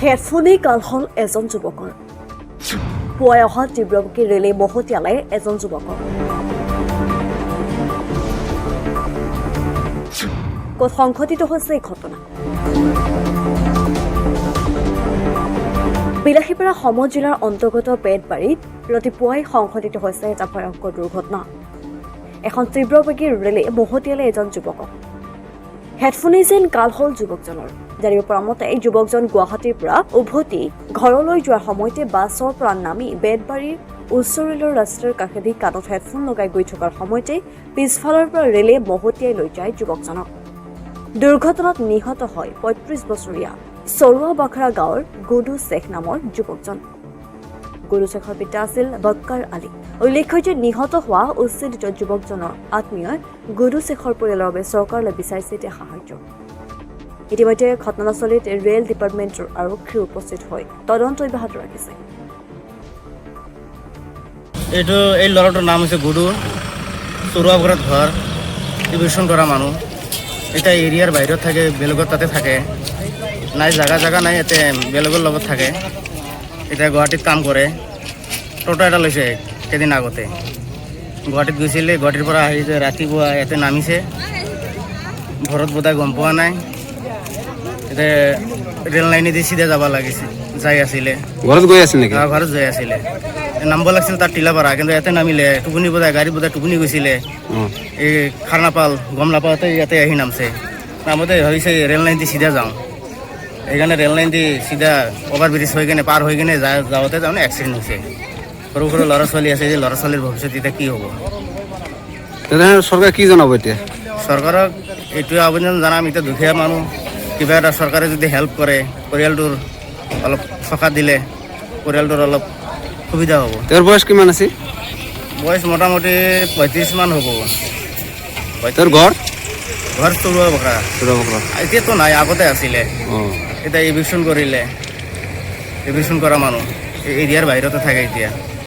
হেডফোনেই কাল হ'ল এজন যুৱকৰ পুৱাই অহা তীব্ৰবেগী ৰেলে মহতিয়ালে এজন যুৱকৰ ক'ত সংঘটিত হৈছে এই ঘটনা বিলাসীপাৰা সম জিলাৰ অন্তৰ্গত পেটবাৰীত ৰাতিপুৱাই সংঘটিত হৈছে এটা ভয়ংকৰ দুৰ্ঘটনা এখন তীব্ৰবেগী ৰেলে মহতিয়ালে এজন যুৱকক হেডফোনেই যেন কাল হ'ল যুৱকজনৰ জানিব পৰা মতে এই যুৱকজন গুৱাহাটীৰ পৰা উভতি ঘৰলৈ যোৱাৰ সময়তে বাছৰ পৰা নামি বেতবাৰীৰ উচ্চ ৰেলৰ ৰাস্তাৰ কাষেদি কাণত হেডফোন লগাই গৈ থকাৰ সময়তে পিছফালৰ পৰা ৰেলে মহতিয়াই লৈ যায় যুৱকজনক দুৰ্ঘটনাত নিহত হয় ৩৫ বছৰীয়া চৰুৱা বাখৰা গাঁৱৰ গুডু শেখ নামৰ যুৱকজন গুডু শেখৰ পিতা আছিল বক্কাৰ আলী উল্লেখ্য যে নিহত হোৱা উচ্ছেদিত যুৱকজনৰ আত্মীয়ই গুডু শেখৰ পৰিয়ালৰ বাবে চৰকাৰলৈ বিচাৰিছে এতিয়া সাহায্য ইতিমধ্যে ঘটনাস্থলীত ৰেল ডিপাৰ্টমেণ্টৰ আৰক্ষী উপস্থিত হৈ তদন্ত অব্যাহত ৰাখিছে এই ল'ৰাটোৰ নাম হৈছে গুডু চৰুৱা ঘৰত ঘৰ টিউশ্যন কৰা মানুহ এটা এৰিয়াৰ বাহিৰত থাকে বেলেগৰ তাতে থাকে নাই জাগা নাই ইয়াতে বেলেগৰ লগত থাকে এতিয়া গুৱাহাটীত কাম কৰে টোটো এটা লৈছে কেইদিন আগতে গুৱাহাটীত গৈছিলে গুৱাহাটীৰ পৰা আহি যে ৰাতিপুৱা ইয়াতে নামিছে ঘৰত বোধহয় গম পোৱা নাই এতিয়া ৰেল লাইনেদি চিধা যাব লাগিছিল যাই আছিলে ঘৰত গৈ আছিল নেকি ঘৰত যাই আছিলে নামিব লাগিছিল তাৰ টিলাপাৰা কিন্তু ইয়াতে নামিলে টোপনি বোধহয় গাড়ী বোধহয় টোপনি গৈছিলে এই খাৰ নাপাল গম নাপাওঁতে ইয়াতে আহি নামছে নামতে ভাবিছে ৰেল লাইন দি চিধা যাওঁ সেইকাৰণে ৰেল লাইন দি চিধা অভাৰ ব্ৰিজ হৈ কিনে পাৰ হৈ কিনে যাওঁতে তাৰমানে এক্সিডেণ্ট হৈছে সৰু সৰু ল'ৰা ছোৱালী আছে যে ল'ৰা ছোৱালীৰ ভৱিষ্যত এতিয়া কি হ'ব তেনেহ'লে চৰকাৰে কি জনাব এতিয়া চৰকাৰক এইটোৱে আবেদন জনাম এতিয়া দুখীয়া মানুহ কিবা এটা চৰকাৰে যদি হেল্প কৰে পৰিয়ালটোৰ অলপ সকাহ দিলে পৰিয়ালটোৰ অলপ সুবিধা হ'ব তেওঁৰ বয়স কিমান আছিল বয়স মোটামুটি ৩৫ মান হ'ব তেওঁৰ ঘৰ চৰুৱা বখৰা এতিয়াতো নাই আগতে আছিলে এতিয়া এভিকশ্যন কৰিলে এভিকশ্যন কৰা মানুহ এৰিয়াৰ বাহিৰতে থাকে এতিয়া